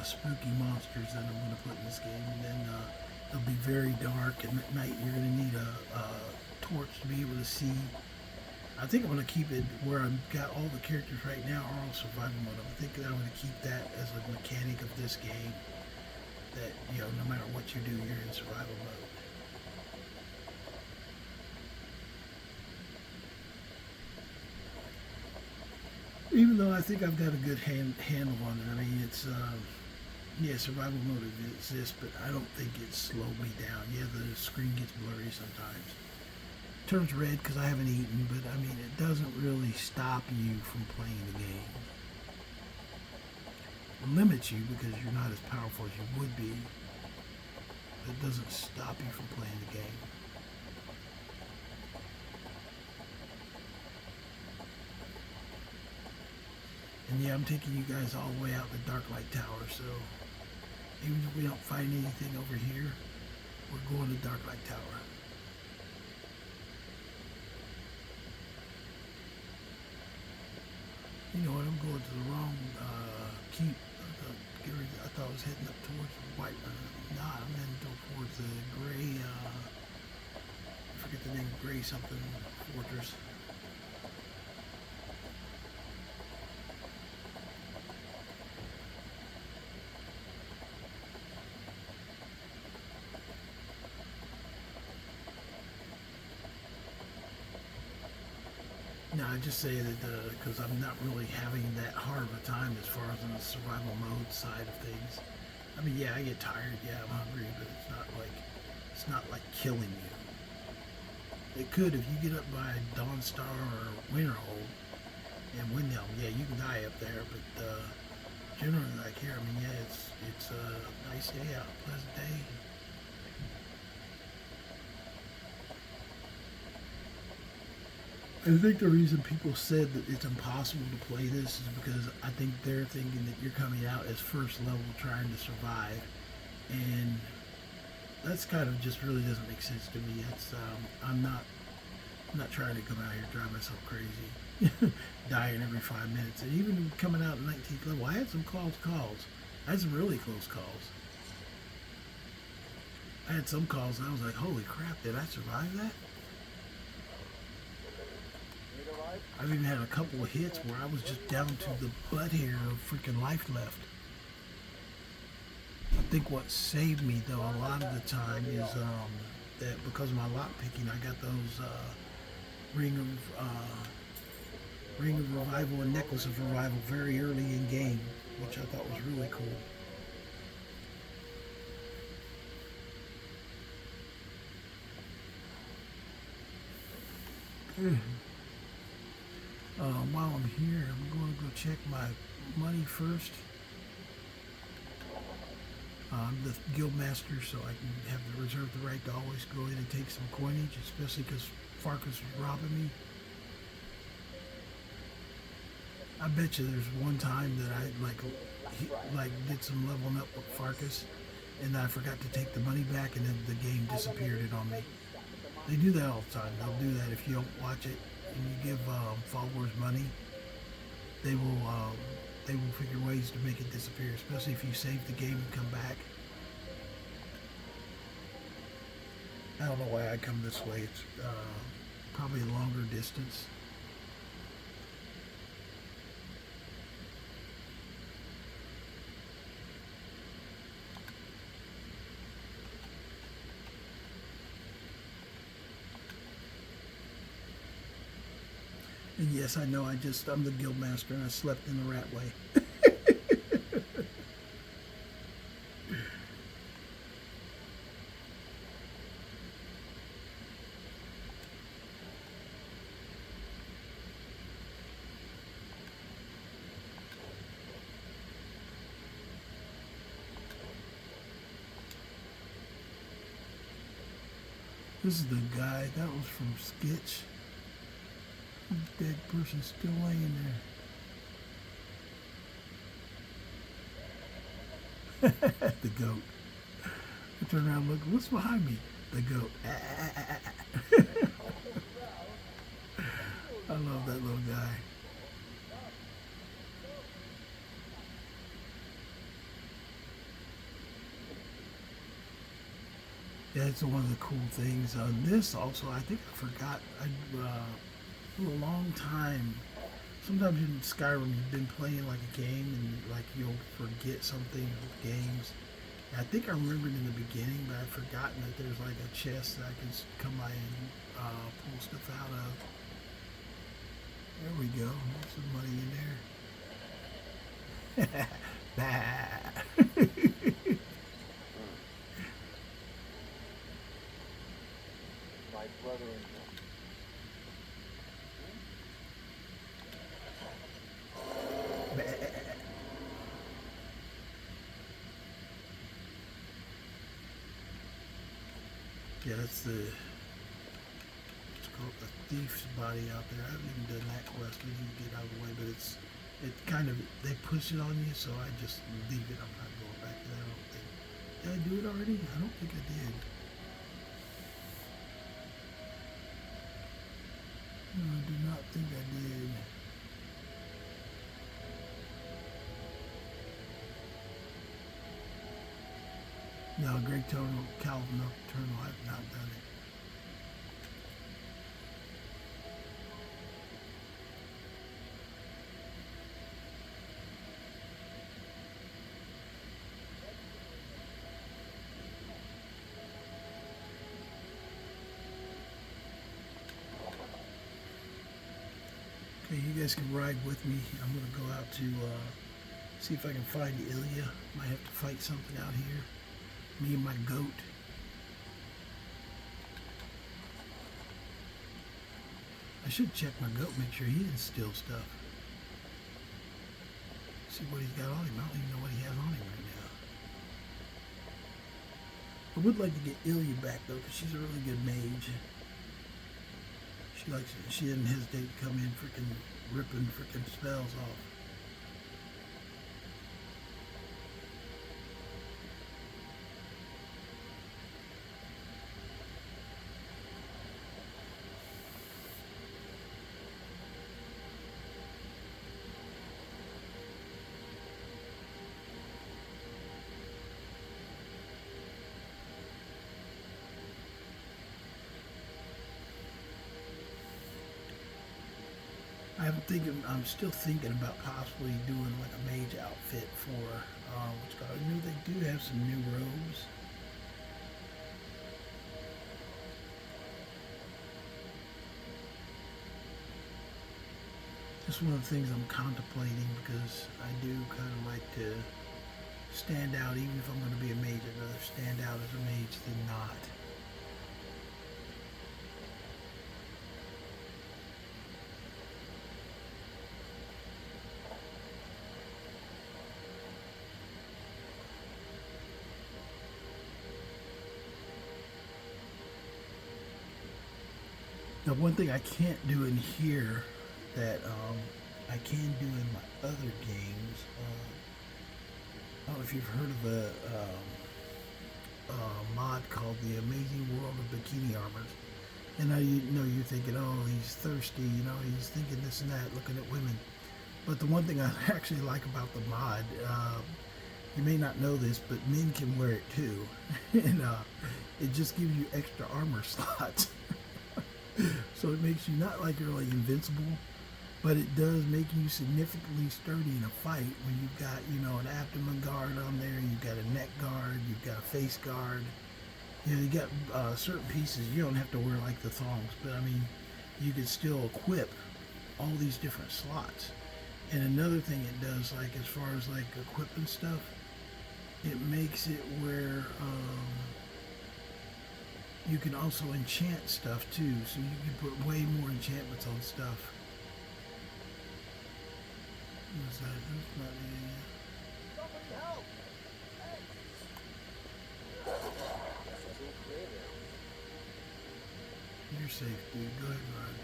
spooky monsters that I'm going to put in this game, and then it'll be very dark, and at night you're going to need a torch to be able to see. I think I'm going to keep it where I've got all the characters right now are all survival mode. I think that I'm going to keep that as a mechanic of this game, that no matter what you do, you're in survival mode. Even though I think I've got a good handle on it. I mean, it's, survival mode exists, but I don't think it slowed me down. Yeah, the screen gets blurry sometimes. Turns red because I haven't eaten, but I mean, it doesn't really stop you from playing the game. It limits you because you're not as powerful as you would be, but it doesn't stop you from playing the game. And yeah, I'm taking you guys all the way out the Darklight Tower, so even if we don't find anything over here, we're going to Darklight Tower. forget the name, Gray something fortress. No, I just say that because I'm not really having that hard of a time as far as on the survival mode side of things. I mean, yeah, I get tired. Yeah, I'm hungry, but it's not like killing you. It could if you get up by Dawnstar or Winterhold and Windhelm. Yeah, you can die up there, but generally, like here, I mean, yeah, it's a nice day out, pleasant day. I think the reason people said that it's impossible to play this is because I think they're thinking that you're coming out as first level trying to survive, and that's kind of just really doesn't make sense to me. It's I'm not trying to come out here and drive myself crazy, dying every 5 minutes, and even coming out at 19th level, I had some close calls. I had some really close calls. I had some calls and I was like, holy crap, did I survive that? I've even had a couple of hits where I was just down to the butt hair of freaking life left. I think what saved me though a lot of the time is that because of my lock picking, I got those Ring of Revival and Necklace of Revival very early in game, which I thought was really cool. While I'm here, I'm going to go check my money first. I'm the guild master, so I can have the reserve the right to always go in and take some coinage, especially because Farkas was robbing me. I bet you there's one time that I did some leveling up with Farkas, and I forgot to take the money back, and then the game disappeared it on me. They do that all the time. They'll do that if you don't watch it and you give followers money. They will figure ways to make it disappear, especially if you save the game and come back. I don't know why I come this way. It's probably a longer distance. And yes, I know I'm the guild master and I slept in the rat way. This is the guy that was from Skitch. Dead person still laying there. The goat. I turn around and look, what's behind me? The goat. I love that little guy. Yeah, it's one of the cool things. This also, I think I forgot. For a long time, sometimes in Skyrim you've been playing like a game and like you'll forget something with games. And I think I remembered in the beginning, but I've forgotten that there's like a chest that I can come by and pull stuff out of. There we go. There's some money in there. My brother-in-law. Yeah, that's the, it's called the thief's body out there. I haven't even done that quest. We need to get out of the way, but it kind of, they push it on you, so I just leave it. I'm not going back to that. I don't think. Did I do it already? I don't think I did. No, I do not think I did. No, Great Total, Calvin Nocturnal, I've not done it. Hey, you guys can ride with me. I'm gonna go out to see if I can find Ilya. Might have to fight something out here. Me and my goat. I should check my goat, make sure he didn't steal stuff. See what he's got on him. I don't even know what he has on him right now. I would like to get Ilya back though, because she's a really good mage. She didn't hesitate to come in freaking ripping freaking spells off. I'm still thinking about possibly doing like a mage outfit for what's called. I know they do have some new robes. Just one of the things I'm contemplating, because I do kind of like to stand out. Even if I'm going to be a mage, I'd rather stand out as a mage than not. Now, one thing I can't do in here that I can do in my other games, I don't know if you've heard of a mod called The Amazing World of Bikini Armors. And now you know you're thinking, oh, he's thirsty, you know, he's thinking this and that, looking at women. But the one thing I actually like about the mod, you may not know this, but men can wear it too. And it just gives you extra armor slots. So it makes you not like really invincible, but it does make you significantly sturdy in a fight when you've got, you know, an abdomen guard on there, you've got a neck guard, you've got a face guard. You know, you got certain pieces. You don't have to wear like the thongs, but I mean, you could still equip all these different slots. And another thing it does, like as far as like equipping stuff, it makes it where you can also enchant stuff too, so you can put way more enchantments on stuff. What's that? That's not me. Somebody help! Hey! You're safe, dude. Go ahead and run.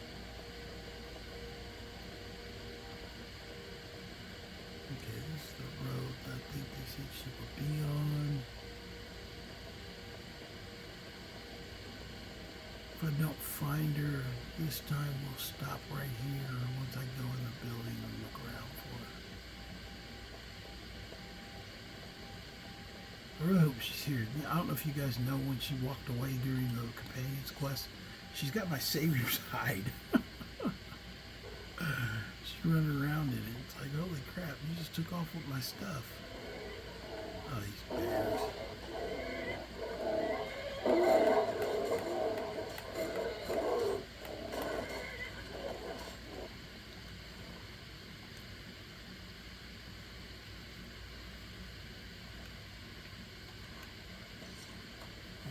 Okay, this is the road I think they said she would be on. If I don't find her this time, we'll stop right here once I go in the building and look around for her. I really hope she's here. I don't know if you guys know when she walked away during the companion's quest. She's got my savior's hide. She's running around in it. It's like, holy crap, you just took off with my stuff. Oh, these bears.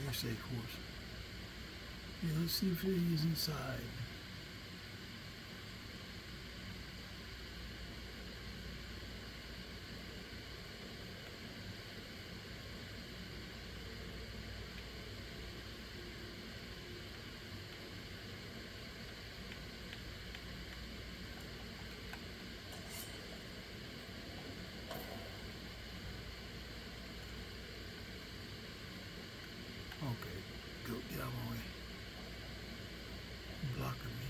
You're safe, horse. Yeah, let's see if he's inside. Okay, go get out of my way. You're blocking me.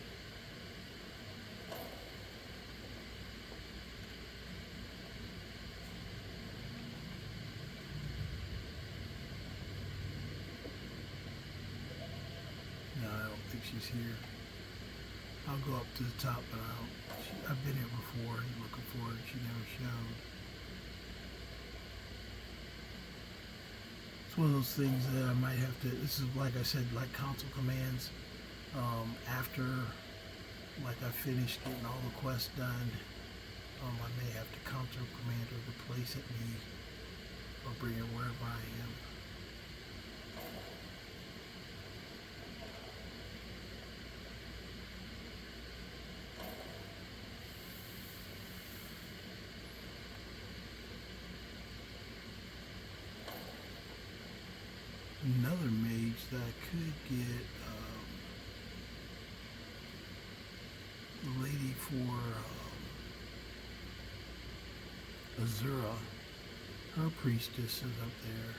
No, I don't think she's here. I'll go up to the top, but I've been here before looking for her and she never showed. It's one of those things that I might have to, this is like I said, like console commands. After like I finished getting all the quests done. I may have to console commander the place at me or bring her wherever I am. Another mage that I could get, the lady for Azura, her priestess is up there.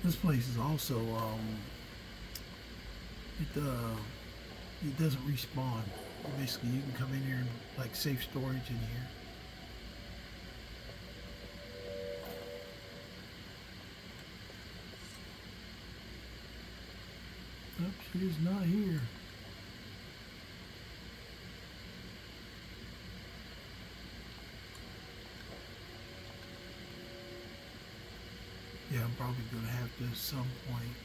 This place is also it doesn't respawn. Basically, you can come in here and like safe storage in here. Nope, she is not here. Yeah, I'm probably going to have to at some point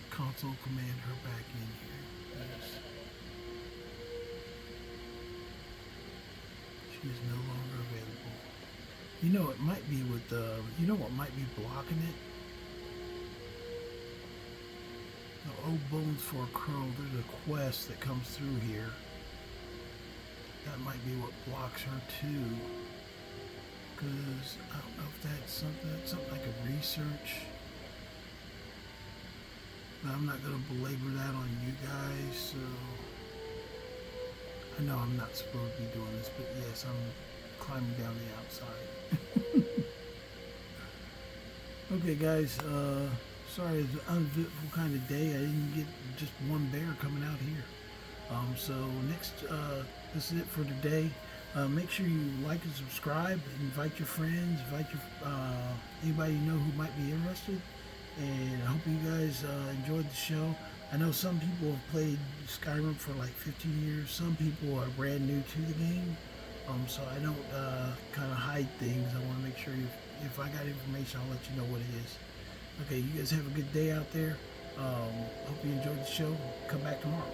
console command her back in here. Yes. She is no longer available. You know, it might be with you know what might be blocking it? The Old Bones for a Crow, there's a quest that comes through here. That might be what blocks her too. Because I don't know if that's something I could research. But I'm not going to belabor that on you guys, so I know I'm not supposed to be doing this, but yes, I'm climbing down the outside. Okay guys, sorry, it's an uneventful kind of day. I didn't get just one bear coming out here. So next, this is it for today. Make sure you like and subscribe, invite your friends, invite your anybody you know who might be interested, and I hope you guys enjoyed the show. I know some people have played Skyrim for like 15 years. Some people are brand new to the game, so I don't kind of hide things. I want to make sure if I got information, I'll let you know what it is. Okay, you guys have a good day out there. Hope you enjoyed the show. Come back tomorrow.